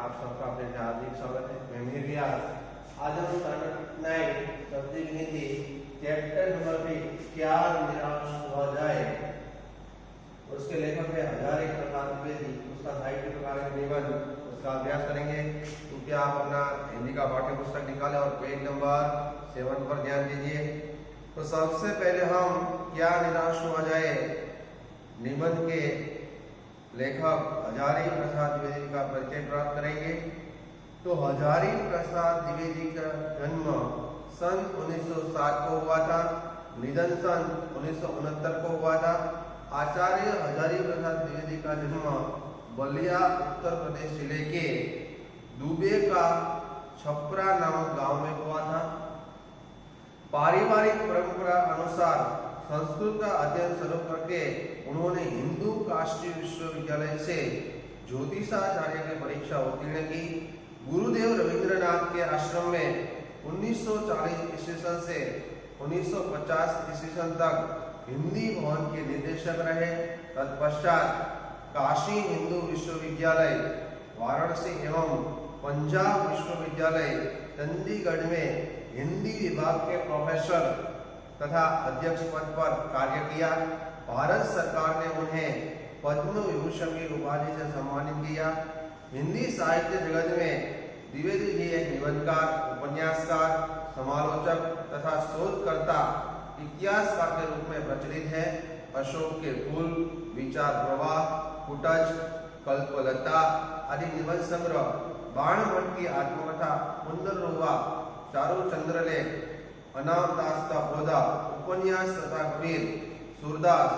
आप सबका फिर से हार्दिक स्वागत है। मैं मेहर रियाज। आज हम standard 9 subject Hindi chapter number 3 क्या निराश हुआ जाए, उसके लेखक है हजारे प्रसाद द्विवेदी। उसका साहित्य प्रकार है निबंध। उसका अभ्यास करेंगे। तो क्या आप अपना हिंदी का पाठ्य पुस्तक निकालें और पेज नंबर 7 पर ध्यान दीजिए। तो सबसे पहले हम क्या निराश हुआ जाए निबंध के लेखक हजारी प्रसाद द्विवेदी का परिचय प्राप्त करेंगे। तो हजारी प्रसाद द्विवेदी का जन्म सन 1907 को हुआ था, निधन सन 1969 को हुआ था। आचार्य हजारी प्रसाद द्विवेदी का जन्म बलिया उत्तर प्रदेश जिले के दुबे का छपरा नामक गांव में हुआ था। पारिवारिक परंपरा अनुसार संस्कृत का अध्ययन शुरू करके उन्होंने हिंदू काशी विश्वविद्यालय से ज्योतिषाचार्य की परीक्षा उत्तीर्ण की। गुरुदेव रविंद्रनाथ के आश्रम में 1940 ईस्वी सन से 1950 ईस्वी सन तक हिंदी भवन के निदेशक रहे। तत्पश्चात काशी हिंदू विश्वविद्यालय वाराणसी एवं पंजाब विश्वविद्यालय चंडीगढ़ में हिंदी विभाग के प्रोफेसर तथा अध्यक्ष पद पर कार्य किया। भारत सरकार ने उन्हें पद्म विभूषण की उपाधि से सम्मानित किया। हिंदी साहित्य जगत में द्विवेदी जी एक निबंधकार, उपन्यासकार, समालोचक तथा शोधकर्ता, इतिहासकार के रूप में प्रचलित है। अशोक के फूल, विचार प्रवाह, कुटज, कल्पलता आदि निबंध संग्रह, बाणभट्ट की आत्मकथा, पुनर्रुवा, चारु चंद्रलेख, अनामदास का पौधा, उपन्यास तथा कबीर, सूरदास,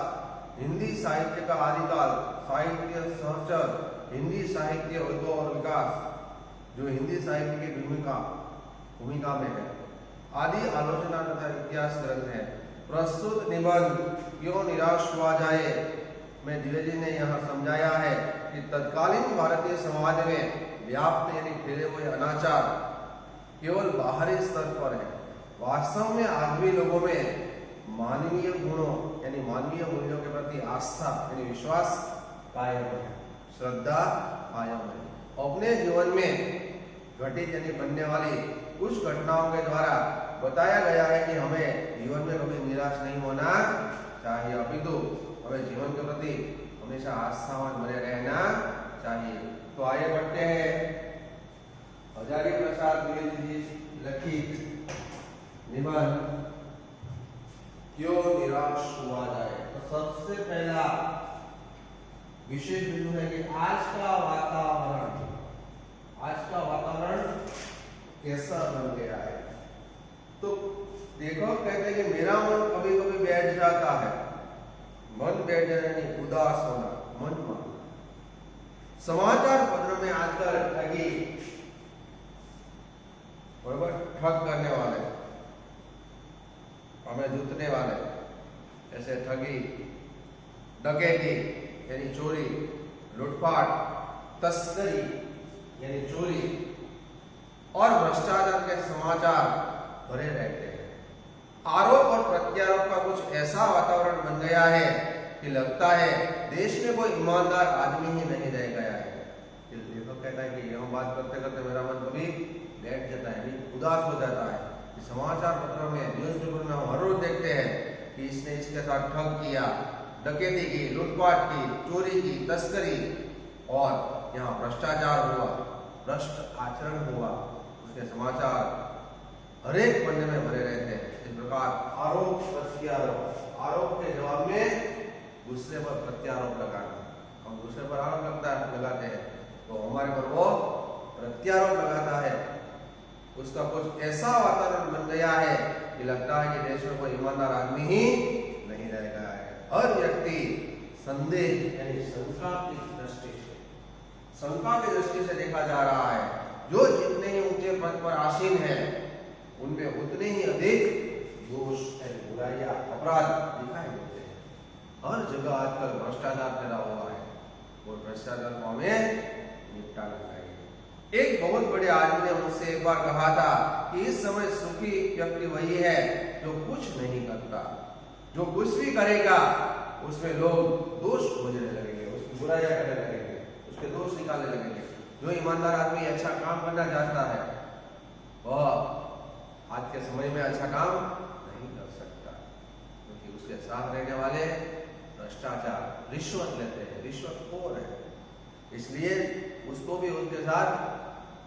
हिंदी साहित्य का आदिकाल, साहित्य सहचर, हिंदी साहित्य उद्भव और विकास, जो हिंदी साहित्य की भूमिका में है, आदि आलोचना तथा इतिहास ग्रंथ है। प्रस्तुत निबंध क्यों निराश हुआ जाए में द्विवेदी ने यह समझाया है कि तत्कालीन भारतीय समाज में व्याप्त यानी फैले हुए अनाचार केवल बाहरी स्तर पर है। वास्तव में आज भी लोगों में मानवीय गुणों यानी मानवीय मूल्यों के प्रति आस्था यानी विश्वास कायम है, श्रद्धा कायम है। अपने जीवन में घटित यानी बनने वाली कुछ घटनाओं के द्वारा बताया गया है कि हमें जीवन में कभी निराश नहीं होना चाहिए, अपितु हमें जीवन के प्रति हमेशा आस्थावान बने रहना चाहिए। तो आइए बढ़ते हैं हजारी प्रसाद द्विवेदी जी लिखित निबंध क्यों निराश हुआ जाए। तो सबसे पहला विशेष बिंदु है कि आज का वातावरण कैसा बन गया है। तो देखो, कहते हैं कि मेरा मन कभी कभी बैठ जाता है। मन बैठ जाना नहीं, उदास होना, मन मारना। समाचार पत्र में आजकल ठगी, बराबर, ठग करने वाले, हमें जुटने वाले, ऐसे ठगी, डकैती यानी चोरी, लूटपाट, तस्करी यानी चोरी और भ्रष्टाचार के समाचार भरे रहते हैं। आरोप और प्रत्यारोप का कुछ ऐसा वातावरण बन गया है कि लगता है देश में कोई ईमानदार आदमी ही नहीं रह गया है। लेखक कहता है कि यह बात करते करते मेरा मन कभी बैठ जाता है, उदास हो जाता है। समाचार पत्रों में, न्यूज पेपर में हम हर रोज देखते हैं कि इसने इसके साथ ठग किया, डकैती की, लूटपाट की, चोरी की, तस्करी और यहाँ भ्रष्टाचार हुआ, भ्रष्ट आचरण हुआ। उसके समाचार हर एक पन्ने में भरे रहते हैं। इस प्रकार आरोप प्रत्यारोप, आरोप के जवाब में दूसरे पर प्रत्यारोप लगाना। हम दूसरे पर आरोप लगाते हैं तो हमारे पर वो प्रत्यारोप लगाता है। उसका कुछ ऐसा वातावरण बन गया है कि लगता है कि देश में कोई ईमानदार आदमी ही नहीं रह गया है। हर व्यक्ति संदेह यानी शंका की दृष्टि से देखा जा रहा है। जो जितने ही ऊंचे पद पर आसीन है उनमें उतने ही अधिक दोष बुराइयां, अपराध दिखाई देते हैं। हर जगह आजकल भ्रष्टाचार फैला हुआ है और भ्रष्टाचार को हमें निपटाना चाहिए। एक बहुत बड़े आदमी ने मुझसे एक बार कहा था कि इस समय सुखी व्यक्ति वही है जो कुछ नहीं करता, जो कुछ भी करेगा उसमें लोग दोष खोजने लगेंगे, उसकी बुराइयां करने लगेंगे, उसके दोष निकालने लगेंगे। जो ईमानदार आदमी अच्छा काम करना चाहता है वह आज के समय में अच्छा काम नहीं कर सकता, क्योंकि उसके साथ रहने वाले भ्रष्टाचार, रिश्वत लेते हैं, रिश्वतखोर है। इसलिए उसको भी उनके साथ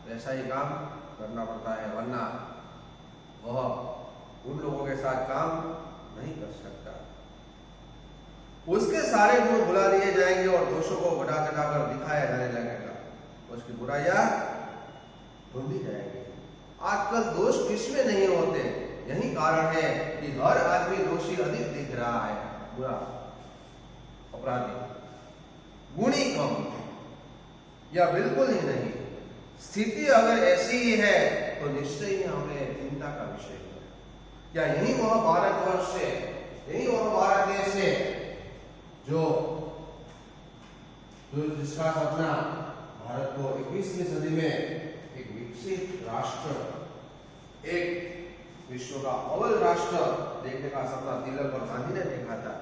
वैसा ही काम करना पड़ता है, वरना वह उन लोगों के साथ काम नहीं कर सकता। उसके सारे गुण भुला दिए जाएंगे और दोषों को घटा घटाकर दिखाया जाने लगेगा, उसकी बुराइयां ढूंढी जाएगी। आजकल दोष किसमें नहीं होते, यही कारण है कि हर आदमी दोषी अधिक दिख रहा है, बुरा अपराधी, गुणी कम या बिल्कुल ही नहीं। स्थिति अगर ऐसी ही है तो निश्चय ही हमें चिंता का विषय है। क्या यही वह भारतवर्ष है, यही वह भारत देश है जो जिसका सपना भारत को 21वीं सदी में एक विकसित राष्ट्र, एक विश्व का अव्वल राष्ट्र देखने का सपना तिलक और गांधी ने देखा था।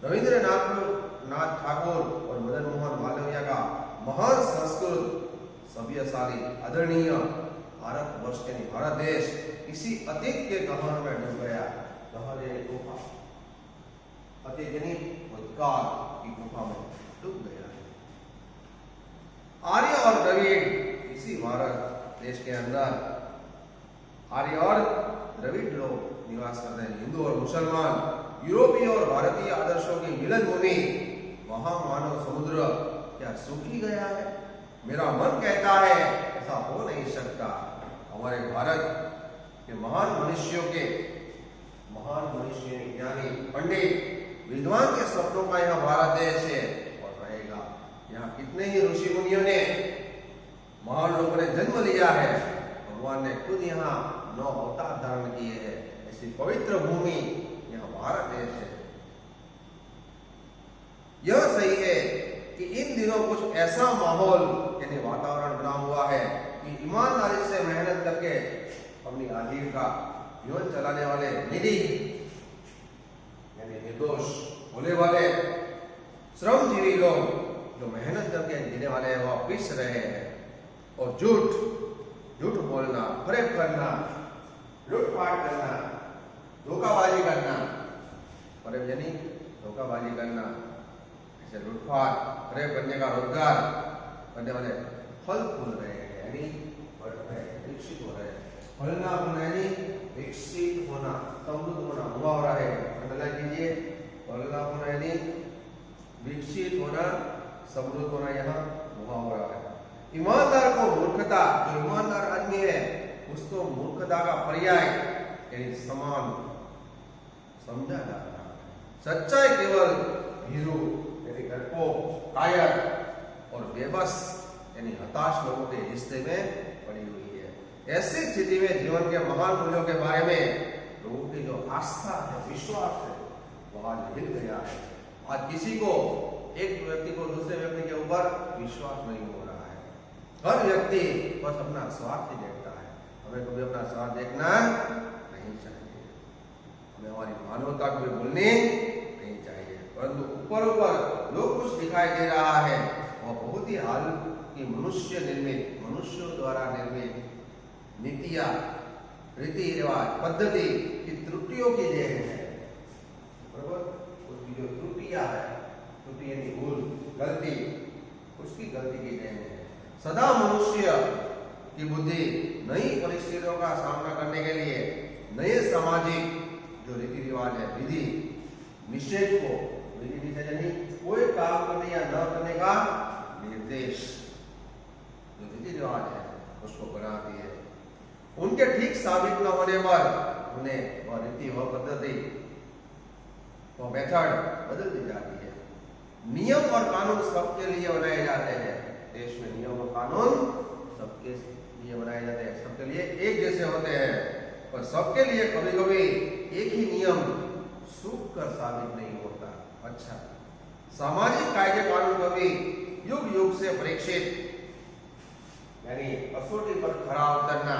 रविंद्रनाथ ठाकुर और मदन मोहन मालवीय का महान संस्कृत सभ्यशाली आदरणीय भारतवर्ष के भारत देश किसी अतीत के गहन में डूब गया, गहरे गुफा, अतिजनित भूतकाल की गुफा में डूब गया। आर्य और द्रविड़ इसी भारत देश के अंदर आर्य और द्रविड़ लोग निवास करते हैं। हिंदू और मुसलमान, यूरोपीय और भारतीय आदर्शों की मिलन भूमि, वहां मानव समुद्र क्या सूख ही गया है? मेरा मन कहता है ऐसा हो नहीं सकता। हमारे भारत के महान मनुष्य, ज्ञानी, पंडित, विद्वान के सपनों का यह भारत देश है और रहेगा। यहाँ कितने ही ऋषि मुनियों ने, महान लोगों ने जन्म लिया है। भगवान ने खुद यहाँ 9 अवतार धारण किए हैं। ऐसी पवित्र भूमि यह भारत देश है। यह सही है कि इन दिनों कुछ ऐसा माहौल यानी वातावरण बना हुआ है कि ईमानदारी से मेहनत करके अपनी आजीविका जीवन चलाने वाले निधि यानी निर्दोष भोले वाले श्रमजीवी लोग जो मेहनत करके जीने वाले हैं वह पिस रहे हैं और झूठ बोलना, फरेब करना, लूटपाट करना, धोखाबाजी करना, फरेब यानी धोखाबाजी करना, ऐसे लूटपाट फरेब करने का रोजगार करने वाले फल फूल रहे हैं, यानी बढ़ रहे हैं, विकसित हो रहे हैं। फलना फूलना यानी विकसित होना, समृद्ध होना, हुआ हो रहा है। अंडरलाइन कीजिए, फलना फूलना यानी विकसित होना, समृद्ध होना, यहाँ हुआ हो रहा है। ईमानदार को मूर्खता, जो ईमानदार आदमी है उसको मूर्खता का पर्याय यानी समान समझा जाता है। सच्चाई केवल भीरू यानी डरपोक, कायर और बेबस यानी हताश लोगों के हिस्से में पड़ी हुई है। ऐसी स्थिति में जीवन के महान मूल्यों के बारे में लोगों की जो आस्था है, विश्वास है, वह आज हिल गया है। आज किसी को, एक व्यक्ति को दूसरे व्यक्ति के ऊपर विश्वास नहीं हो रहा है। हर व्यक्ति बस अपना स्वार्थ ही देखता है। हमें कभी अपना स्वार्थ देखना नहीं चाहिए, हमें हमारी मानवता को भी भूलनी नहीं चाहिए। परंतु ऊपर लोग कुछ दिखाई दे रहा है वह बहुत ही हाल की मनुष्य निर्मित, मनुष्यों द्वारा निर्मित नीतियां, रीति रिवाज, पद्धति की त्रुटियों की देन है। बराबर, उसकी जो त्रुटियां है, त्रुटि यानी भूल, गलती, उसकी गलती की देन है। सदा मनुष्य की बुद्धि नई परिस्थितियों का सामना करने के लिए नए सामाजिक जो रीति रिवाज है, विधि निषेध को, विधि निषेध यानी कोई काम करने या न करने का निर्देश, जो रीति रिवाज है उसको बनाती है। उनके ठीक साबित न होने पर उन्हें वह रीति, वह पद्धति, वह मेथड बदल दी जाती है। नियम और कानून सबके लिए बनाए जाते हैं। देश में नियम और कानून सबके लिए बनाए जाते हैं, सबके लिए एक जैसे होते हैं, पर सबके लिए कभी कभी एक ही नियम सूख कर साबित नहीं होता। अच्छा, सामाजिक कायदे कानून कभी युग युग से परीक्षित यानी कसौटी पर खरा उतरना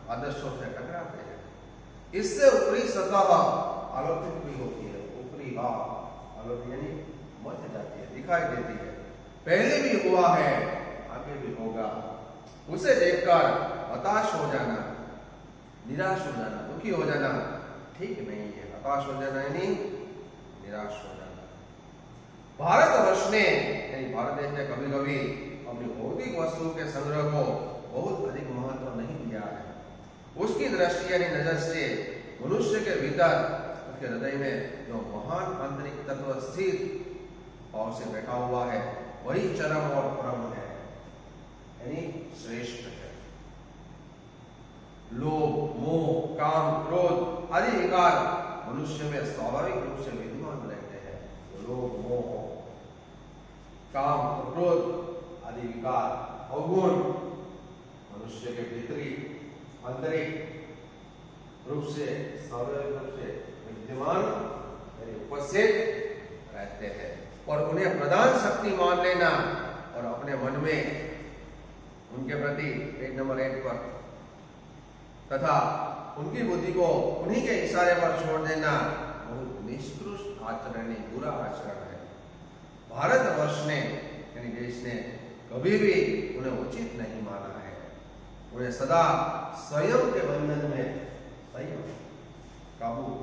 आदर्शों से टकराते हैं। इससे ऊपरी सतह आलोकित भी होती है, ऊपरी भाव आलोकित यानी मच जाती है, दिखाई देती है। पहले भी हुआ है, पे भी होगा। उसे देखकर हताश हो जाना, निराश हो जाना, दुखी हो जाना ठीक नहीं है। हताश हो जाना यानी निराश हो जाना। भारतवर्ष ने यानी भारत देश ने कभी कभी अपनी भौतिक वस्तुओं के संग्रह को बहुत अधिक महत्व नहीं दिया है। उसकी दृष्टि यानी नजर से मनुष्य के भीतर, उसके हृदय में जो महान आंतरिक तत्व स्थित और से बैठा हुआ है वही चरम और परम है, यानी श्रेष्ठ है। लोभ, मोह, काम, क्रोध आदि विकार मनुष्य में स्वाभाविक रूप से विद्यमान रहते हैं। लोभ, मोह, काम, क्रोध आदि विकार अवगुण मनुष्य के भीतरी आंतरिक रूप से स्वाभाविक रूप से विद्यमान उपस्थित रहते हैं और उन्हें प्रधान शक्ति मान लेना और अपने मन में उनके प्रति पेज नंबर 1 पर तथा उनकी बुद्धि को उन्हीं के इशारे पर छोड़ देना बहुत निष्कृष्ट आचरण, बुरा आचरण है। भारतवर्ष ने यानी देश ने कभी भी उन्हें उचित नहीं माना है। उन्हें सदा स्वयं के बंधन में, संयम काबू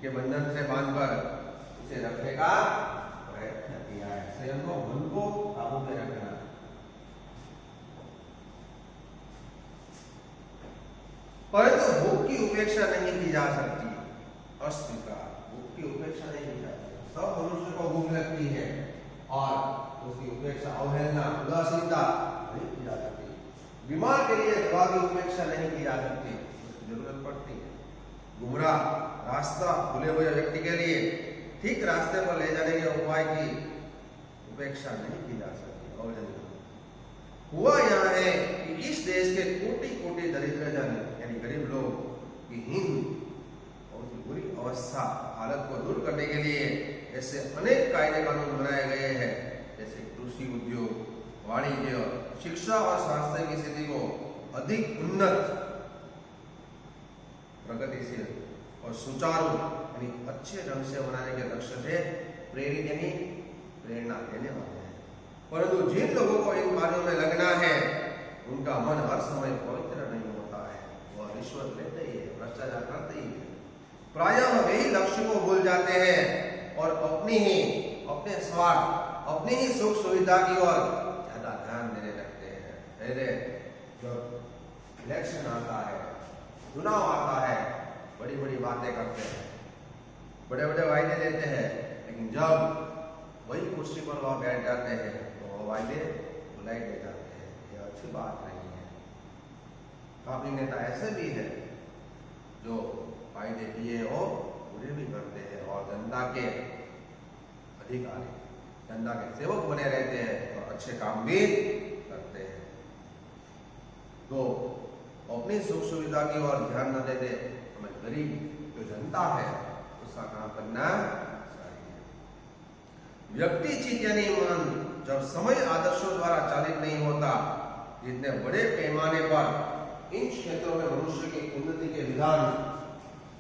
के बंधन से बांधकर उसे रखने का प्रयत्न किया है। स्वयं को, मन को काबू में रखना। परंतु भूख की उपेक्षा नहीं की जा सकती, अस्वीकार। भूख की उपेक्षा नहीं की जा सकती। सब मनुष्य को भूख लगती है और उसकी उपेक्षा, अवहेलना, उदासीनता नहीं की जा सकती। बीमार के लिए दवा की उपेक्षा नहीं की जा सकती, उसकी जरूरत पड़ती है। गुमराह रास्ता भूले हुए व्यक्ति के लिए ठीक रास्ते पर ले जाने के उपाय की उपेक्षा नहीं की जा सकती, अवहेलना। हुआ यह है कि इस देश के कोटि कोटि दरिद्र जन यानी गरीब लोग की हीन बहुत ही बुरी अवस्था, हालत को दूर करने के लिए ऐसे अनेक कायदे कानून बनाए गए हैं, जैसे कृषि उद्योग, वाणिज्य, शिक्षा और स्वास्थ्य की स्थिति को अधिक उन्नत, प्रगतिशील और सुचारू यानी अच्छे ढंग से बनाने के लक्ष्य से प्रेरित यानी प्रेरणा देने वाले हैं। परंतु जिन लोगों को इन कार्यों में लगना है उनका मन हर समय पवित्र नहीं होता है। वह रिश्वत लेते ही है, भ्रष्टाचार करते ही है। प्रायः वही लक्ष्य को भूल जाते हैं और अपने स्वार्थ, अपनी ही सुख सुविधा की ओर ज्यादा ध्यान देने लगते हैं। पहले जब इलेक्शन आता है, चुनाव आता है, बड़ी बड़ी बातें करते हैं, बड़े बड़े वायदे देते हैं, लेकिन जब वही कुर्सी पर वह बैठ जाते हैं तो वह वायदे भुलाई दे जाते हैं। यह अच्छी बात नहीं है। काफी नेता ऐसे भी है जो वायदे किए हो पूरे भी करते हैं और जनता के अधिकारी, जनता के सेवक बने रहते हैं और अच्छे काम भी करते हैं। तो अपनी सुख सुविधा की ओर ध्यान न देते, हमें गरीब जो जनता है उसका काम करना चाहिए। व्यक्ति चित्त यानी मन जब समय आदर्शों द्वारा चालित नहीं होता, जितने बड़े पैमाने पर इन क्षेत्रों में मनुष्य की उन्नति के विधान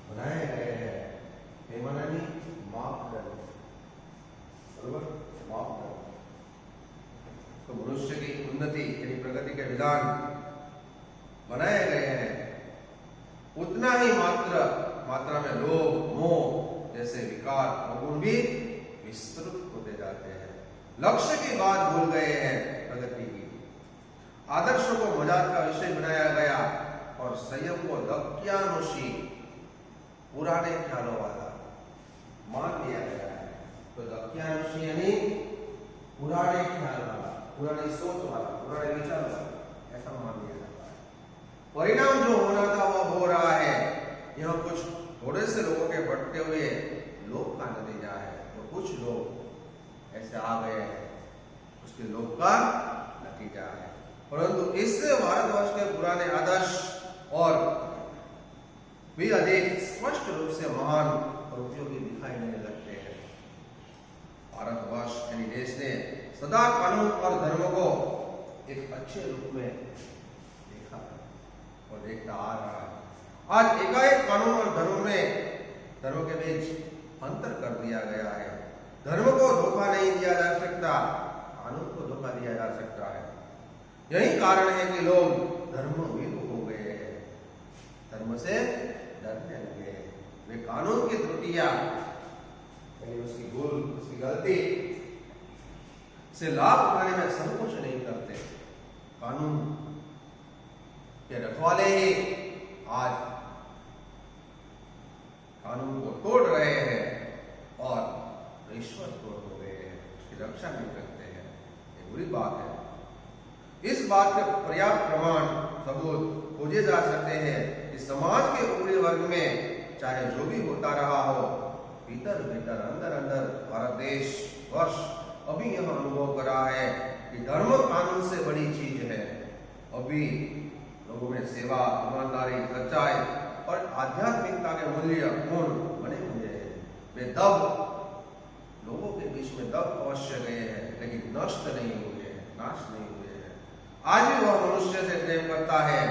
बनाए गए हैं, पैमाना नहीं मापदंड, बराबर मापदंड, तो मनुष्य की उन्नति यानी प्रगति के विधान बनाए गए हैं, उतना ही मात्रा में लोभ, मोह जैसे विकार अवगुण भी विस्तृत होते जाते हैं। लक्ष्य की बात भूल गए हैं, प्रगति की। आदर्शों को मजाक का विषय बनाया गया और संयम को दक्यानुशी, पुराने ख्यालों वाला मान लिया गया है। तो दक्यानुशी यानी पुराने ख्याल वाला, पुरानी सोच वाला, पुराने विचार वाला, ऐसा मान लिया जाता है। परिणाम जो होना था वह हो रहा है। यह कुछ थोड़े से लोगों के बढ़ते हुए लोभ का नतीजा है। तो कुछ लोग ऐसे आ गए हैं, उसके लोभ का नतीजा है। परंतु इससे भारतवर्ष के पुराने आदर्श और भी अधिक स्पष्ट रूप से महान और उपयोगी दिखाई देने लगते हैं। भारतवर्ष यानी देश ने सदा कानून और धर्म को एक अच्छे रूप में देखा और देखता आ रहा है। आज एकाएक कानून और धर्म के बीच अंतर कर दिया गया है। धर्म को धोखा नहीं दिया जा सकता, कानून को धोखा दिया जा सकता है। यही कारण है कि लोग धर्म विमुख हो गए हैं, धर्म से डरने लगे। वे कानून की त्रुटियां यानी उसकी भूल, उसकी गलती से लाभ उठाने में संकोच नहीं करते। कानून के रखवाले ही आज कानून को तोड़ रहे हैं और रिश्वतखोर हो गए हैं, उसकी रक्षा नहीं करते हैं। ये बुरी बात है। इस बात के पर्याप्त प्रमाण सबूत खोजे जा सकते हैं कि समाज के ऊपरी वर्ग में चाहे जो भी होता रहा हो, भीतर भीतर अंदर अंदर भारत देश वर्ष अभी यह अनुभव कर रहा है कि धर्म कानून से बड़ी चीज है। अभी लोगों में सेवा, ईमानदारी, सच्चाई और आध्यात्मिकता के मूल्य गुण बने हुए हैं। वे दब लोगों के बीच में दब अवश्य गए हैं, लेकिन नष्ट नहीं हुए हैं, नाश नहीं हुए हैं। आज भी वह मनुष्य से प्रेम करता है,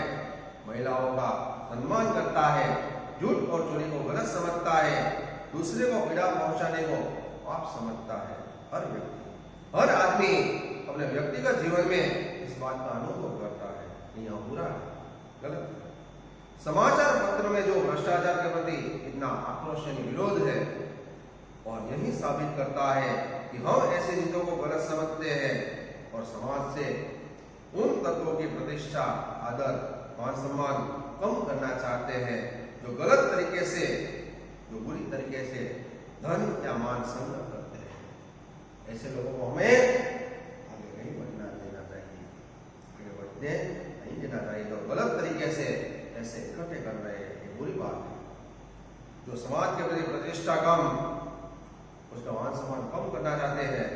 महिलाओं का सम्मान करता है, झूठ और चोरी को गलत समझता है, दूसरे को पीड़ा पहुंचाने को पाप समझता है। हर व्यक्ति, हर आदमी अपने व्यक्तिगत जीवन में इस बात का अनुभव करता है कि यह बुरा है, गलत है। समाचार पत्र में जो भ्रष्टाचार के प्रति इतना आक्रोश यानी विरोध है, और यही साबित करता है कि हम ऐसी चीजों को गलत समझते हैं और समाज से उन तत्वों की प्रतिष्ठा, आदर, मान सम्मान कम करना चाहते हैं जो गलत तरीके से, जो बुरी तरीके से धन या मान संग्रह करते हैं। ऐसे लोगों को हमें आगे नहीं बढ़ना देना चाहिए, आगे बढ़ने नहीं देना चाहिए। तो गलत तरीके से ऐसे इकट्ठे कर रहे हैं, ये बुरी बात है। जो समाज के प्रति प्रतिष्ठा कम, उसका मान सम्मान कम करना चाहते हैं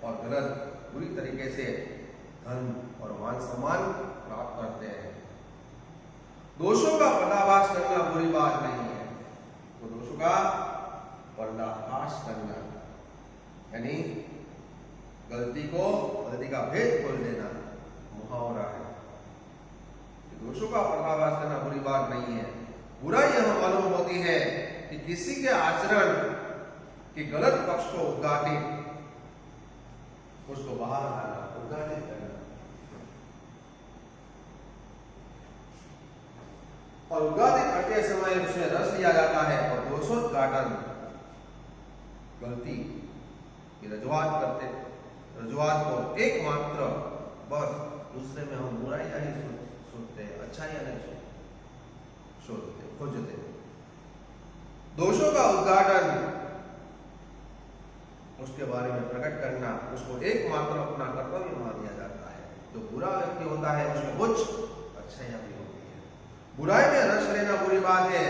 और गलत बुरी तरीके से धन और मान सम्मान प्राप्त करते हैं। दोषों का पर्दाफाश करना बुरी बात नहीं है, तो दोषों का पर्दाफाश करना यानी गलती का भेद खोल देना मुहावरा है। दोषों का पर्दाफाश करना बुरी बात नहीं है। बुराई यह मालूम होती है कि किसी के आचरण के गलत पक्ष को उद्घाटित, उसको बाहर लाना, उद्घाटित करना, और उद्घाटित करते समय उसमें रस लिया जाता है और दोषोद्घाटन गलती की रजुआत को एकमात्र बस दूसरे में हम बुराई नहीं सोचते, अच्छाई नहीं खोजते। दोषों का उद्घाटन, उसके बारे में प्रकट करना, उसको एकमात्र अपना कर्तव्य मान लिया जाता है। जो बुरा व्यक्ति होता है उसमें कुछ अच्छाइयां भी होती है। बुराई में रस लेना बुरी बात है,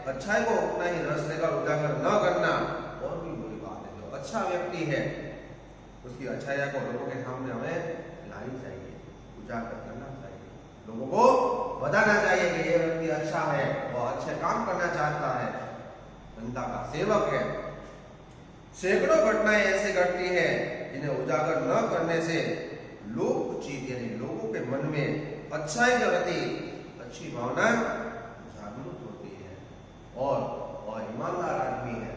अच्छाई को उतना ही रस लेकर उजागर न करना और भी बुरी बात है। जो अच्छा व्यक्ति है उसकी अच्छाइयां को लोगों के सामने हमें लानी चाहिए, उजागर करना चाहिए, लोगों को बताना चाहिए कि ये व्यक्ति अच्छा है, वो अच्छे काम करना चाहता है, जनता का सेवक है। सैकड़ों घटनाएं ऐसे घटती है जिन्हें उजागर न करने से लोग चीज यानी लोगों के मन में अच्छाई के प्रति अच्छी भावना जागृत होती है और वह ईमानदार आदमी है,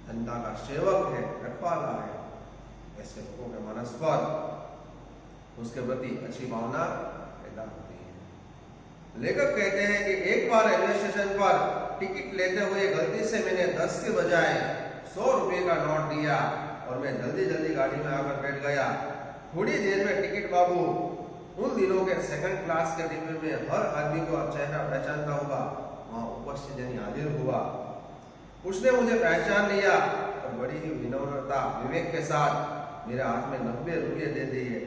जनता का सेवक है, रखवाला है। ऐसे लोगों के मनस पर उसके प्रति अच्छी भावना पैदा होती है। लेखक कहते हैं कि एक बार रेलवे स्टेशन पर टिकट लेते हुए गलती से मैंने 10 के बजाय 100 रुपए का नोट दिया और मैं जल्दी जल्दी गाड़ी में आकर बैठ गया। थोड़ी देर में टिकट बाबू, उन दिनों के सेकंड क्लास के डिब्बे में हर आदमी को चेहरा पहचानता होगा, वहां उपस्थित यानी हाजिर हुआ। उसने मुझे पहचान लिया और बड़ी ही विनम्रता विवेक के साथ मेरे हाथ में 90 रुपये दे दिए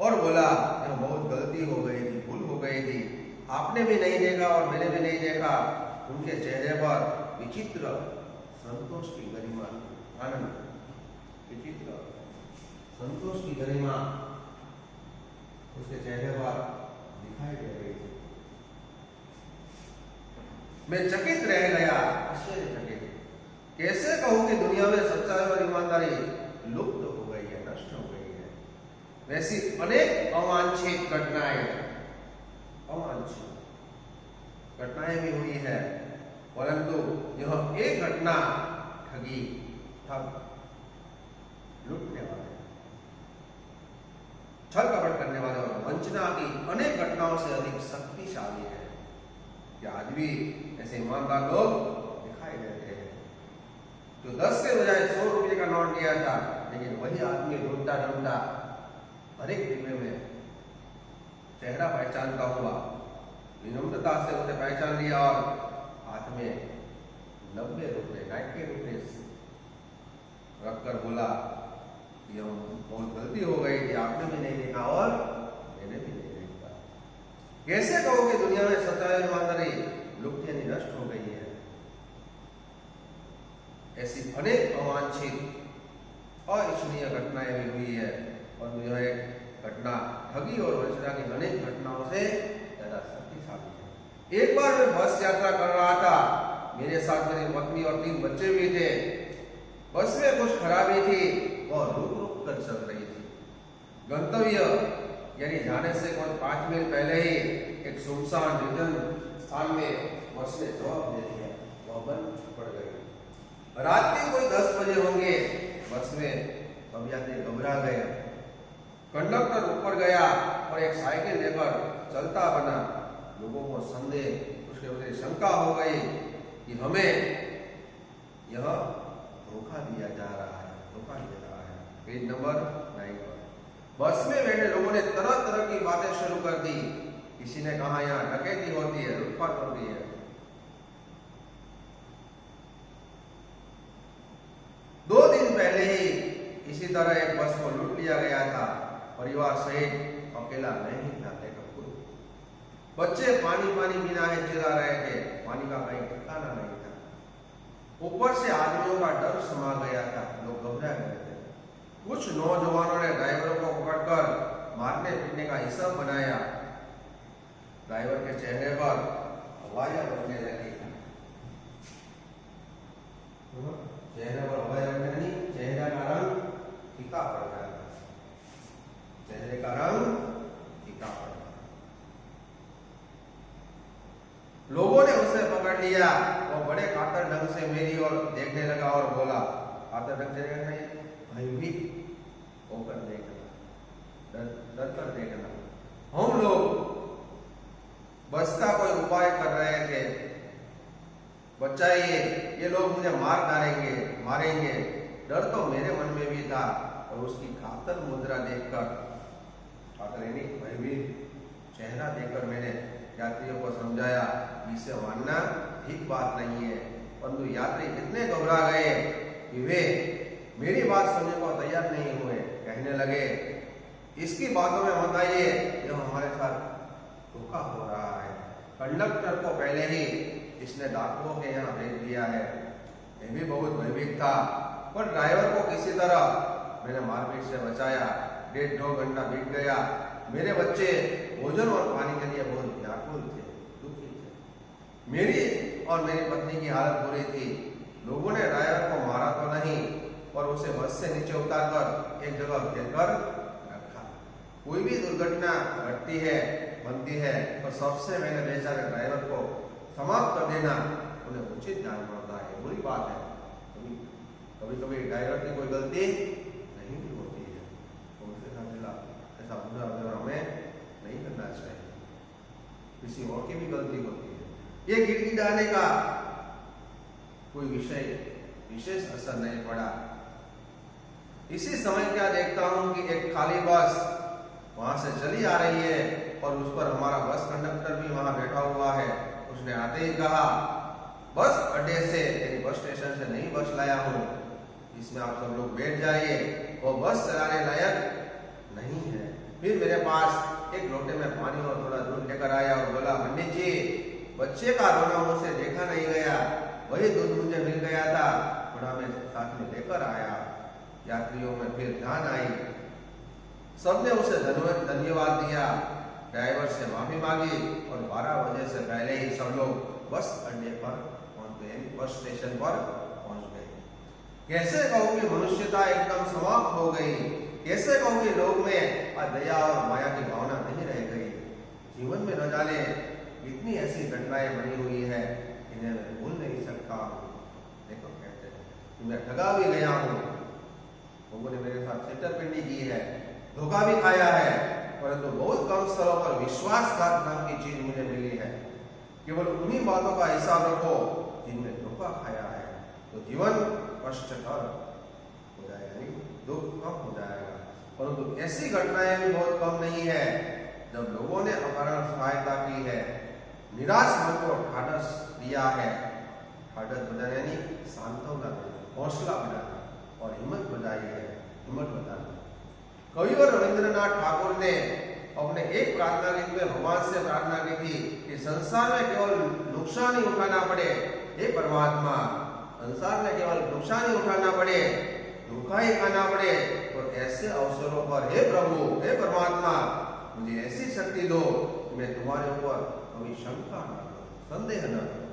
और बोला, यह बहुत गलती हो गई थी, भूल हो गई थी, आपने भी नहीं देखा और मैंने भी नहीं देखा। उनके चेहरे पर विचित्र संतोष की गरिमा, आनंद, विचित्र संतोष की गरिमा उसके चेहरे पर दिखाई दे रही थी। मैं चकित रह गया, आश्चर्यचकित। कैसे कहूं कि दुनिया में सच्चाई और ईमानदारी लुप्त हो गई है, नष्ट हो गई है। वैसी अनेक अवांछित घटनाएं भी हुई है, परंतु यह एक घटना ठगी, ठग, लूटने वाले, छल कपट करने वाले और वंचना की अनेक घटनाओं से अधिक शक्तिशाली है। कि आज भी ऐसे ईमानदार लोग दिखाई देते हैं जो 10 के बजाय 100 रुपये का नोट दिया था, लेकिन वही आदमी ढूंढता ढूंढता हर एक डिब्बे में चेहरा पहचानता हुआ विनम्रता से उसे पहचान लिया और हाथ में 90 रुपये 90 रुपीज रखकर बोला कि हम बहुत गलती हो गई थी, आपने भी नहीं देखा और मैंने भी नहीं देखा। कैसे कहो कि दुनिया में सच्चाई और ईमानदारी लुप्त यानी नष्ट हो गई है। ऐसी अनेक अवांछित अइच्छनीय घटनाएं भी हुई है और यह एक घटना ठगी और वंचना की अनेक घटनाओं से ज्यादा शक्तिशाली है। एक बार मैं बस यात्रा कर रहा था, मेरे साथ मेरी पत्नी और 3 बच्चे भी थे। बस में कुछ खराबी थी और रुक रुक कर चल रही थी। गंतव्य यानी जाने से कुछ 5 मिनट पहले ही एक सुनसान निर्जन स्थान में बस ने जवाब दे दिया, वह बंद पड़ गई। रात के कोई 10 बजे होंगे। बस में सब यात्री घबरा गए। कंडक्टर ऊपर गया और एक साइकिल लेकर चलता बना। लोगों को संदेह, उसके प्रति शंका हो गई कि हमें यह धोखा दिया जा रहा है, धोखा दिया रहा है। पेज नंबर 9 पर बस में बैठे लोगों ने तरह तरह की बातें शुरू कर दी। किसी ने कहा यहाँ डकैती होती है, लूटपाट होती है। 2 दिन पहले ही इसी तरह एक बस को लूट लिया गया था। परिवार सहित अकेला नहीं था, बच्चे पानी पानी बिना है चिल्ला रहे थे। पानी का कहीं ठिकाना नहीं था। ऊपर से आदमियों का डर समा गया था, लोग घबरा गए थे। कुछ नौजवानों ने ड्राइवरों को पकड़कर मारने पीटने का हिसाब बनाया। ड्राइवर के चेहरे पर हवाइयां बनने लगी। चेहरे पर हवाइयां बनने लगी, चेहरे का रंग फीका पड़ गया। चेहरे का रंग फीका पड़ गया। लोगों ने उसे पकड़ लिया। वो बड़े कातर ढंग से मेरी ओर देखने लगा और बोला, कातर ढंग से देखना है, भयभीत होकर देखना, डर कर देखना। हम लोग बस का कोई उपाय कर रहे थे, बचाइए, ये लोग मुझे मार डालेंगे, मारेंगे। डर तो मेरे मन में भी था और उसकी कातर मुद्रा देखकर, कातर यानी भयभीत चेहरा देखकर मैंने यात्रियों को समझाया इसे मानना ठीक बात नहीं है। परंतु यात्री इतने घबरा गए कि वे मेरी बात सुनने को तैयार नहीं हुए। कहने लगे, इसकी बातों में मत आइए, जो हमारे साथ धोखा हो रहा है। कंडक्टर को पहले ही इसने डाकुओं के यहाँ भेज दिया है। मैं भी बहुत भयभीत था, पर ड्राइवर को किसी तरह मैंने मारपीट से बचाया। 1.5-2 घंटा बीत गया। मेरे बच्चे भोजन और पानी के लिए बहुत व्याकुल थे, दुखी थे। मेरी और मेरी पत्नी की हालत बुरी थी। लोगों ने ड्राइवर को मारा तो नहीं, और उसे बस से नीचे उतारकर एक जगह घेर कर रखा। कोई भी दुर्घटना घटती है, बनती है, तो सबसे पहले बेचारे ड्राइवर को समाप्त कर देना उन्हें उचित जान पड़ता है। बुरी बात है, कभी कभी ड्राइवर की कोई गलती नहीं भी होती है, तो उसके साथ ऐसा बुरा व्यवहार हमें नहीं करना चाहिए। किसी और की भी गलती होती है। ये गिड़गिड़ाने का कोई विशेष असर नहीं पड़ा। इसी समय क्या देखता हूं कि एक खाली बस वहां से चली आ रही है और उस पर हमारा बस कंडक्टर भी वहां बैठा हुआ है। उसने आते ही कहा, बस अड्डे से यानी बस स्टेशन से नई बस लाया हूं, इसमें आप सब लोग बैठ जाइए, वो बस चलाने लायक नहीं है। फिर मेरे पास एक लोटे में पानी और थोड़ा दूध लेकर आया और बोला, पंडित जी, बच्चे का रोना मुझसे देखा नहीं गया, वही दूध मुझे मिल गया था, थोड़ा मैं साथ में लेकर आया। यात्रियों में फिर ध्यान आई, सबने उसे धन्यवाद दिया, ड्राइवर से माफी मांगी और 12 बजे से पहले ही सब लोग बस अड्डे पर पहुंच गए, बस स्टेशन पर पहुंच गए। कैसे कहूं कि मनुष्यता एकदम समाप्त हो गई। कैसे कहूं कि लोग में दया और माया की भावना नहीं रह गई। जीवन में न जाने इतनी ऐसी घटनाएं बनी हुई है, इन्हें मैं भूल नहीं सकता। देखो कहते हैं कि मैं ठगा भी गया हूं, लोगों ने मेरे साथ छेड़छाड़ की है, धोखा भी खाया है, परंतु बहुत कम स्थलों पर विश्वासघात नाम की चीज मुझे मिली है। केवल उन्हीं बातों का हिसाब रखो जिनमें धोखा खाया है, तो जीवन कष्टकर हो जाएगा, दुख कम हो जाएगा। परंतु ऐसी घटनाएं भी बहुत कम नहीं है जब लोगों ने हमारा सहायता की है, निराश मन को ढाढ़स दिया है। ढाढ़स बजाना यानी सांत्वना, हौसला बढ़ाना और हिम्मत बधाई है, हिम्मत बताना। कविवर रविंद्रनाथ ठाकुर ने अपने एक प्रार्थना गीत में भगवान से प्रार्थना की थी कि संसार में केवल नुकसान ही उठाना पड़े, हे परमात्मा, संसार में केवल नुकसान ही उठाना पड़े, धोखा ही खाना पड़े, तो ऐसे अवसरों पर हे प्रभु, हे परमात्मा, मुझे ऐसी शक्ति दो कि मैं तुम्हारे ऊपर कभी शंका न करूं, संदेह न करूं।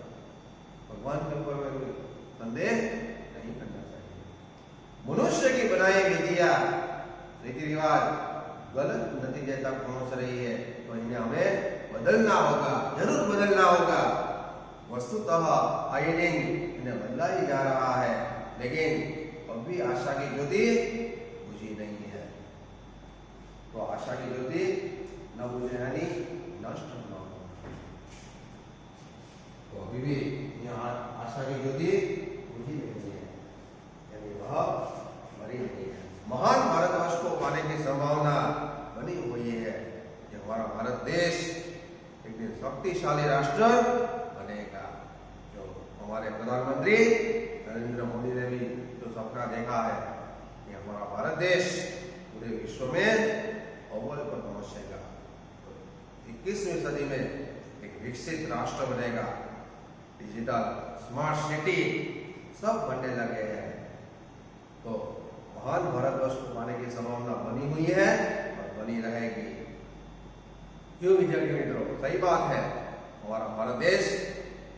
भगवान के ऊपर में कोई संदेह नहीं करना चाहिए। मनुष्य की बनाई विधियां, रीति रिवाज गलत नतीजे तक पहुंच रही है, तो इन्हें हमें बदलना होगा, जरूर बदलना होगा। वस्तुतः आइडिंग इन्हें बदला ही जा रहा है, लेकिन अब भी आशा की ज्योति बुझी नहीं है। तो आशा की ज्योति न बुझे यानी नष्ट न हो, तो अभी भी यहाँ आशा की ज्योति बुझी नहीं है, यानी वह मरी नहीं है। महान भारतवर्ष को पाने की संभावना बनी हुई है कि हमारा भारत देश एक दिन शक्तिशाली राष्ट्र बनेगा। जो हमारे प्रधानमंत्री नरेंद्र मोदी ने भी जो सपना देखा है कि हमारा भारत देश पूरे विश्व में अव्वल पर पहुंचेगा, तो 21वीं सदी में एक विकसित राष्ट्र बनेगा, डिजिटल स्मार्ट सिटी सब बनने लगे हैं। तो महान भारतवर्ष को पाने की संभावना बनी हुई है और बनी रहेगी। क्यों विद्यार्थी मित्रों, सही बात है, हमारा भारत देश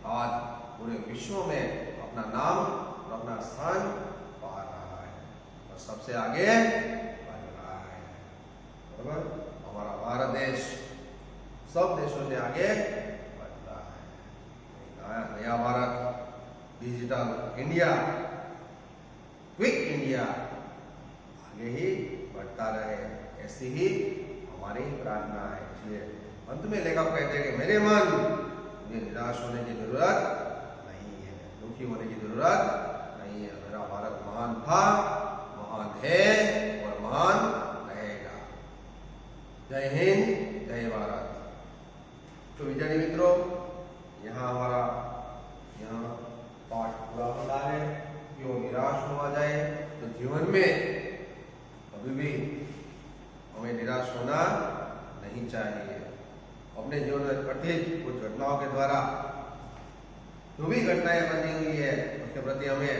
आज पूरे विश्व में अपना नाम और अपना स्थान पा रहा है और सबसे आगे बढ़ रहा है। बराबर, हमारा भारत देश सब देशों से आगे बढ़ रहा है। नया Bharat, digital India, quick India आगे ही बढ़ता रहे, ऐसी ही हमारी प्रार्थना है। इसलिए अंत में लेखक कहते हैं कि मेरे मन, मुझे निराश होने की जरूरत नहीं है, दुखी होने की जरूरत नहीं है। मेरा भारत महान था, महान है और महान रहेगा। जय हिंद, जय भारत। तो विद्यार्थी मित्रों, यहाँ हमारा पाठ पूरा होता है। क्यों निराश हुआ जाए, तो जीवन में कभी भी हमें निराश होना नहीं चाहिए। अपने जीवन में कठिन कुछ घटनाओं के द्वारा जो भी घटनाएं बनी हुई है, उसके प्रति हमें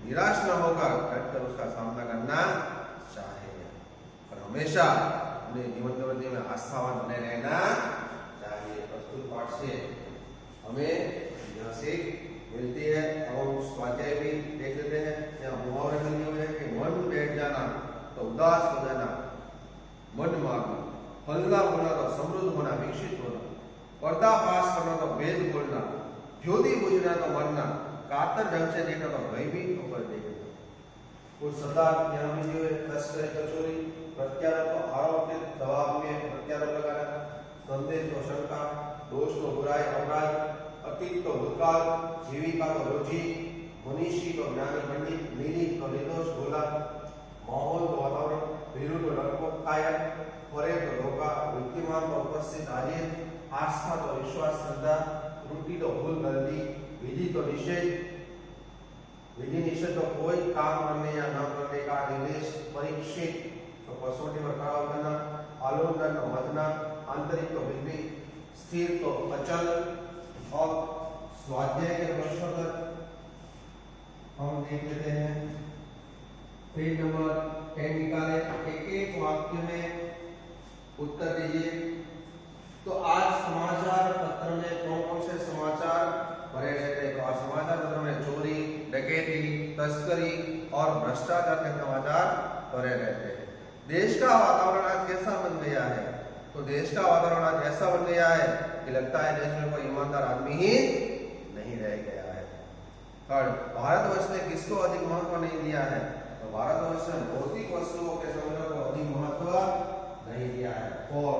निराश न होकर डटकर उसका सामना करना चाहिए और हमेशा अपने जीवन के प्रति में आस्थावान बने रहना चाहिए। प्रस्तुत पाठ से हमें यह सीख मिलती है। हम स्वाध्याय भी देख लेते हैं। यहाँ मुहावरे बने हुए हैं कि मन बैठ जाना तो उदास हो जाना, मन मारना, फलना होना तो समृद्ध होना, विकसित होना, पर्दाफाश करना तो वेद बोलना, ज्योति बुझना तो मरना, कातर ढंग से देखना तो भयभीत होकर देखना। कुछ शब्दार्थ यहाँ भी जो है, तस्करी, कचोरी, प्रत्यारोप तो आरोप के जवाब में प्रत्यारोप लगाना, संदेश तो शंका, दोष तो बुराई अपराध, अतीत तो भूतकाल, जीविका तो रोजी, मनीषी तो ज्ञानी पंडित, निर्दोष तो निर्दोष भोला, माहौल तो वातावरण, वीरू तो डरपोक कायर, फरे तो धोखा, विद्यमान तो उपस्थित हाजिर, आस्था तो विश्वास श्रद्धा, त्रुटि तो भूल गलती, विधि तो निषेध, विधि निषेध तो कोई काम करने या न करने का निर्देश, परीक्षित तो कसौटी पर खड़ा उतरना, आलोकन तो मतना, आंतरिक तो बिगड़ी, स्थिर तो अचल। और स्वाध्याय के प्रश्नों तक हम देख लेते हैं। पेज नंबर 10 निकाले, एक वाक्य में उत्तर दीजिए। तो आज समाचार पत्र में कौन से समाचार भरे रहते हैं? तो आज समाचार पत्र में चोरी, डकैती, तस्करी और भ्रष्टाचार के समाचार भरे रहते हैं। देश का वातावरण आज कैसा बन गया है? तो देश का वातावरण आज ऐसा बन गया है कि लगता है देश में कोई ईमानदार आदमी ही नहीं रह गया है। और भारतवर्ष ने किसको अधिक महत्व नहीं दिया है? तो भारतवर्ष ने भौतिक वस्तुओं के संग्रह को अधिक महत्व नहीं दिया है। और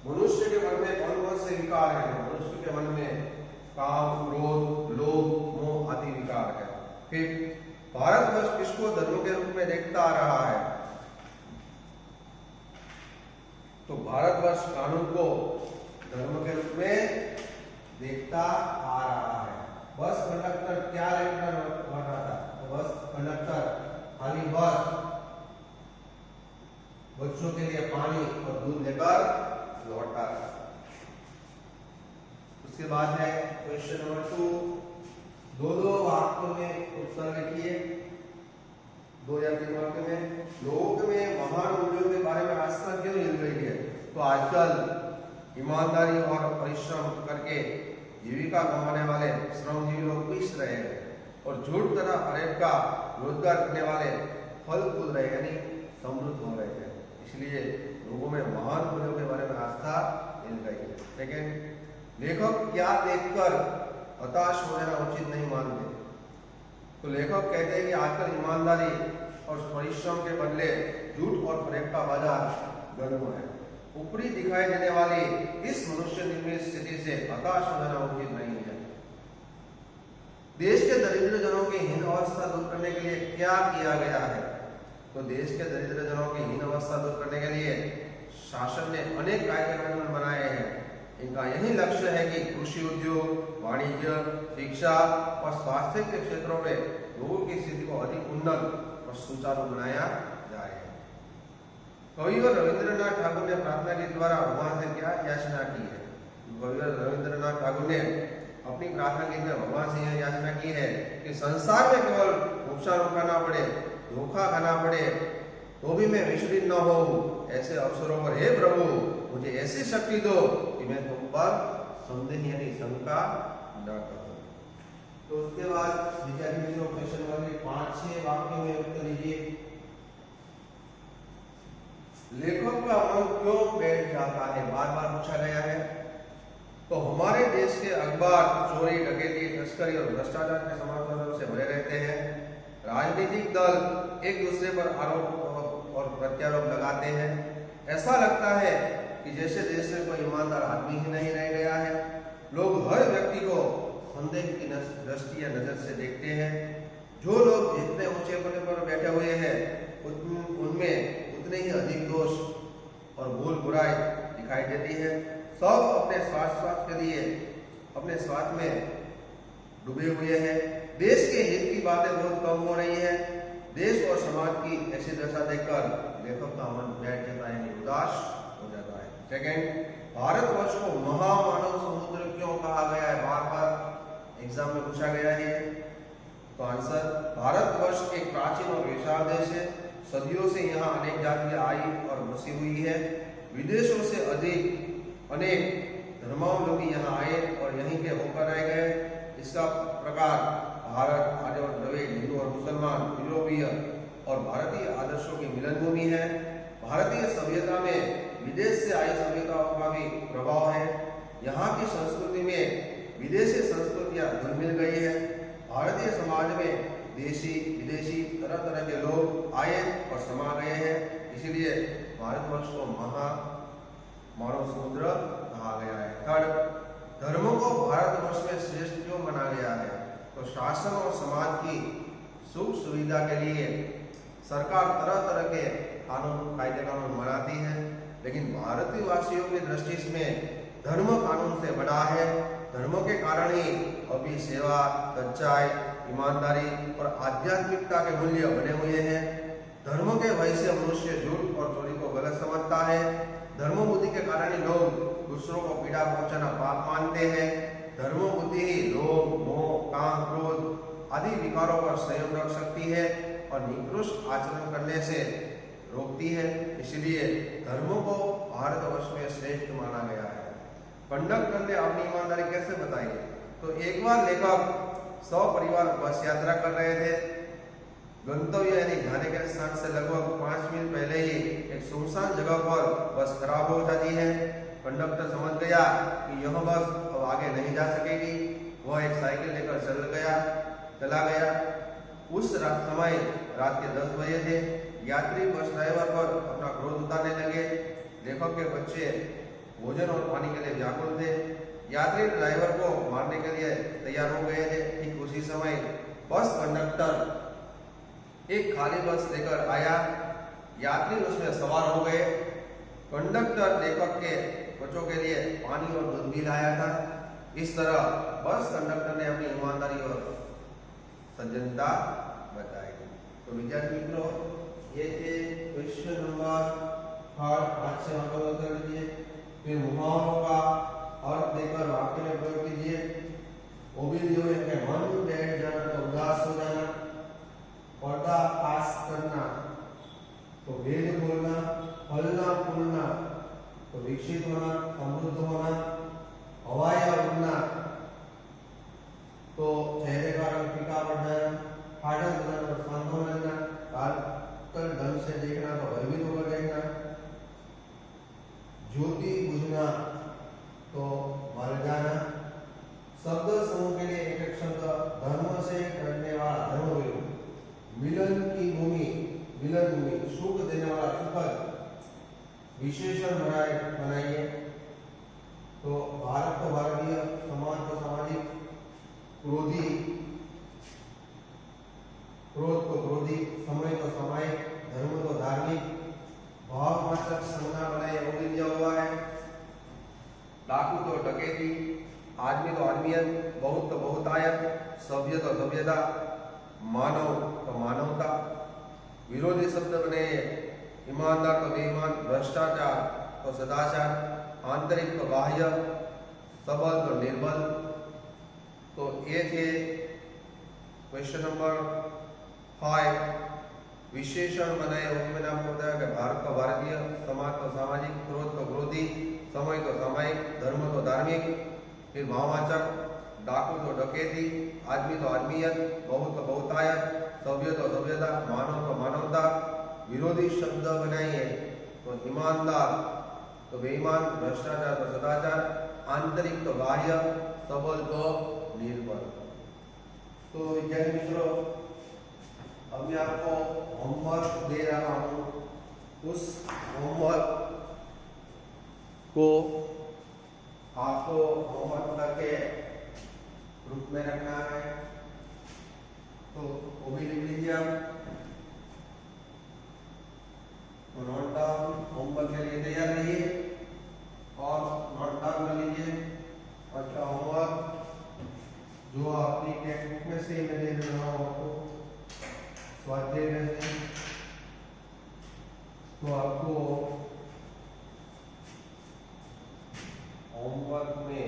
मनुष्य के मन में कौन कौन से विकार है? मनुष्य के मन में काम, क्रोध, लोभ, मोह आदि विकार है। फिर भारतवर्ष किसको धर्म के रूप में देखता आ रहा है? तो भारतवर्ष कानून को धर्म के रूप में देखता आ रहा है। बस कंडक्टर क्या लेकर बढ़ रहा था? तो बस कंडक्टर खाली बस बच्चों के लिए पानी और दूध लेकर लौटा। उसके बाद है क्वेश्चन नंबर 2, दो वाक्यों में उत्तर लिखिए, 2 या 3 वाक्य में। लोग में महान मूल्यों के बारे में आस्था क्यों हिल गई है? तो आजकल ईमानदारी और परिश्रम करके जीविका कमाने वाले श्रमजीवी लोग पिस रहे हैं और झूठ तथा फरेब का रोजगार करने वाले फल फूल रहे यानी समृद्ध हो रहे हैं। इसलिए लोगों में महान मूल्यों के बारे में आस्था हिल गई है। सेकेंड, लेखक क्या देखकर हताश हो जाना उचित नहीं मानते? तो लेखक कहते हैं कि आजकल ईमानदारी और परिश्रम के बदले झूठ और फरेब का बाजार गर्म है। ऊपरी दिखाई देने वाली इस मनुष्य निर्मित स्थिति से हताश हो जाना उचित नहीं है। देश के दरिद्र जनों की हीन अवस्था दूर करने के लिए क्या किया गया है? तो देश के दरिद्र जनों की हीन अवस्था दूर करने के लिए शासन ने अनेक कायदे कानून बनाए हैं। इनका यही लक्ष्य है कि कृषि उद्योग, वाणिज्य, शिक्षा और स्वास्थ्य के क्षेत्रों में लोगों की स्थिति को अधिक उन्नत और सुचारू बनाया जाए। कविवर रविंद्रनाथ ठाकुर ने प्रार्थना के द्वारा भगवान से क्या याचना की है? कविवर रविंद्रनाथ ठाकुर ने अपनी प्रार्थना गीत में भगवान से यह याचना की है कि संसार में केवल नुकसान उठाना पड़े, धोखा खाना पड़े, तो भी मैं विचलित न हो। ऐसे अवसरों पर हे प्रभु मुझे ऐसी शक्ति दो कि मैं तुम पर संदेह यानी शंका न करूं। तो उसके बाद विद्यार्थी मित्रों क्वेश्चन नंबर 5-6 वाक्यों में उत्तर दीजिए। लेखक का मन क्यों बैठ जाता है? बार बार पूछा गया है। तो हमारे देश के अखबार चोरी, डकैती, तस्करी और भ्रष्टाचार के समाचारों से भरे रहते हैं। राजनीतिक दल एक दूसरे पर आरोप और प्रत्यारोप लगाते हैं। ऐसा लगता है कि जैसे देश में कोई ईमानदार आदमी ही नहीं रह गया है। लोग हर व्यक्ति को संदेह की दृष्टि या नजर से देखते हैं। जो लोग जितने ऊंचे पद पर बैठे हुए हैं उनमें उतने ही अधिक दोष और भूल बुराई दिखाई देती है। सब अपने स्वार्थ के लिए अपने स्वार्थ में डूबे हुए हैं। देश के हित की बातें बहुत कम हो रही है। देश और समाज की ऐसी दशा देखकर लेखक का मन बैठ जाता है, उदास हो जाता है। सेकेंड, भारतवर्ष को महामानव समुद्र क्यों कहा गया है? बार बार एग्जाम में पूछा गया है। तो आंसर, भारतवर्ष एक प्राचीन और विशाल देश है। सदियों से यहाँ अनेक जातियां आई और बसी हुई है। विदेशों से अधिक अनेक धर्मावलंबी यहाँ आए और यहीं के होकर रह गए। इसका प्रकार भारत, आर्य और द्रविड़, हिंदू और मुसलमान, यूरोपीय और भारतीय आदर्शों की मिलन भूमि है। भारतीय सभ्यता में विदेश से आई सभ्यताओं का भी प्रभाव है। यहाँ की संस्कृति में विदेशी संस्कृतियां घुल मिल गई है। भारतीय समाज में देशी विदेशी तरह तरह के लोग आए और समा गए हैं। इसीलिए भारतवर्ष को मानव समुद्र कहा गया है। थर्ड, धर्मों को भारतवर्ष में श्रेष्ठ क्यों माना गया है? तो शासन और समाज की सुख सुविधा के लिए सरकार तरह तरह के कायदे कानून बनाती है, लेकिन भारतीय वासियों की दृष्टि में धर्म कानून से बड़ा है। धर्मों के कारण ही अभी सेवा, सच्चाई, ईमानदारी और आध्यात्मिकता के मूल्य बने हुए हैं। धर्म के वजह से मनुष्य झूठ और चोरी को गलत समझता है। धर्म बुद्धि के कारण ही लोग दूसरों को पीड़ा पहुंचाना पाप मानते हैं। धर्म बुद्धि ही लोभ, मोह, काम, क्रोध आदि विकारों पर संयम रख सकती है और निकृष्ट आचरण करने से रोकती है। इसलिए धर्मों को भारतवर्ष में श्रेष्ठ माना गया है। कंडक्टर ने अपनी ईमानदारी कैसे बताई? तो एक बार लेखक सपरिवार बस यात्रा कर रहे थे। गंतव्य यानी जाने के स्थान से लगभग 5 मील पहले ही एक सुनसान जगह पर बस खराब हो जाती है। कंडक्टर समझ गया कि यह बस अब आगे नहीं जा सकेगी। वह एक साइकिल लेकर चला गया। उस समय रात के 10 बजे थे। यात्री बस ड्राइवर पर अपना क्रोध उतारने लगे। लेखक के बच्चे भोजन और पानी के लिए व्याकुल थे। यात्री ड्राइवर को मारने के लिए तैयार हो गए थे। ठीक उसी समय बस कंडक्टर एक खाली बस लेकर आया। यात्री उसमें सवार हो गए। कंडक्टर लेखक के बच्चों के लिए पानी और दूध भी लाया था। इस तरह बस कंडक्टर ने अपनी ईमानदारी और सज्जनता बताई। तो विद्यार्थी मित्रों, ये थे क्वेश्चन नंबर 8। आज से आप लोग कर लीजिए। फिर मुहावरों का अर्थ देकर वाक्य में प्रयोग कीजिए। ओबिलियो के मन बैठ जाना तो उदास हो जाना, पर्दा पास करना तो वेद बोलना, फलना फूलना तो विकसित होना, समृद्ध होना, हवाया उड़ना तो चेहरे का रंग फीका पड़ जाना, फाड़ा जाना तो शांत हो जाना, काल ढंग से देखना तो भयभीत होकर देखना, ज्योति बुझना तो मर जाना। शब्द समूह के लिए एक शब्द धर्म से करने वाला धर्मवीर, मिलन की भूमि मिलन भूमि, सुख देने वाला सुखद, विशेषण बनाइए। तो भारत को भारतीय, समाज को सामाजिक, क्रोधी क्रोध को क्रोधी, समय को सामायिक, धर्म को धार्मिक, भाववाचक संज्ञा बनाए ओबिलियो हुआ है। डाकू तो डकैती, आदमी तो आदमियत, बहुत तो बहुतायत, सभ्य तो सभ्यता, मानव तो मानवता। विरोधी शब्द बने ईमानदार तो बेईमान, भ्रष्टाचार तो सदाचार, आंतरिक तो बाह्य, सबल तो निर्बल। तो ये थे क्वेश्चन नंबर 5। विशेषण बनाए उनमें आपको बताया कि भारत को भारतीय, समाज को सामाजिक, क्रोध तो क्रोधी, समय तो सामायिक, धर्म तो धार्मिक। फिर भाववाचक, डाकू तो डकैती, आदमी तो आदमियत, बहुत तो बहुतायत, सभ्य तो सभ्यता, मानव तो मानवता। विरोधी शब्द बनाइए तो ईमानदार तो बेईमान, भ्रष्टाचार तो सदाचार, आंतरिक तो बाह्य, सबल तो निर्बल। तो विद्यार्थी मित्रों, अब मैं आपको होमवर्क दे रहा हूं। उस होमवर्क को आपको होमवर्क करके ग्रुप में रखना है। तो वो भी लिख लीजिए आप। तो नोट डाउन, होमवर्क के लिए तैयार रहिए और नोट डाउन कर लीजिए। अच्छा, होमवर्क जो अपनी टेक्स्ट बुक में से मैं दे रहा हूँ आपको, स्वाध्याय में से, तो आपको होमवर्क में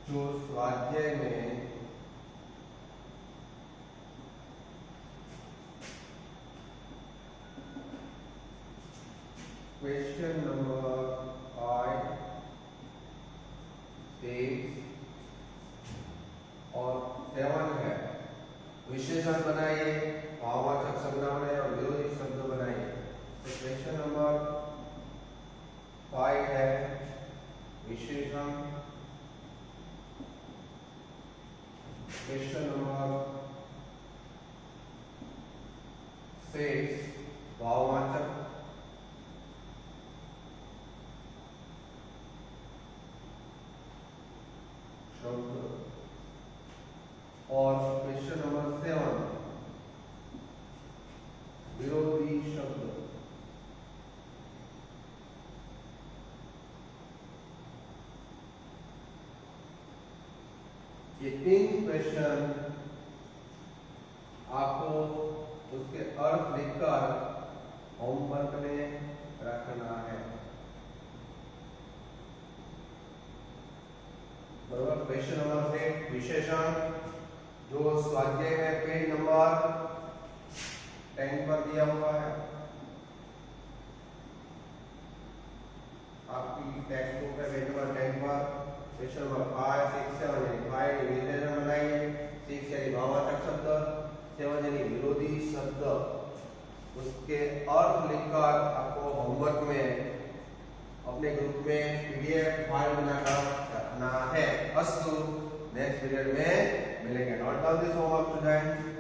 जो स्वाध्याय में क्वेश्चन नंबर 5, 6 और 7 है, विशेषण बनाइए, भाववाचक संज्ञा बनाइए और विरोधी शब्द बनाइए। तो क्वेश्चन नंबर 5 है विशेषण, क्वेश्चन नंबर 6 भाववाचक, शब्द और क्वेश्चन नंबर 7 विरोधी शब्द। ये 3 क्वेश्चन आपको उसके अर्थ लिखकर होमवर्क में रखना है। बराबर। क्वेश्चन नंबर 8 विशेषण, जो स्वाध्याय में पेज नंबर 10 पर दिया हुआ है। आपकी टेक्स्ट बुक में पेज नंबर 10 पर क्वेश्चन नंबर 5, 6, 7 यानी 5 विशेषण बनाइए, 6 यानी भाववाचक शब्द, 7 यानी विरोधी शब्द, उसके अर्थ लिखकर आपको होमवर्क में अपने ग्रुप में करना है। अस्तु, नेक्स्ट पीरियड में मिलेंगे। Note down this homework student.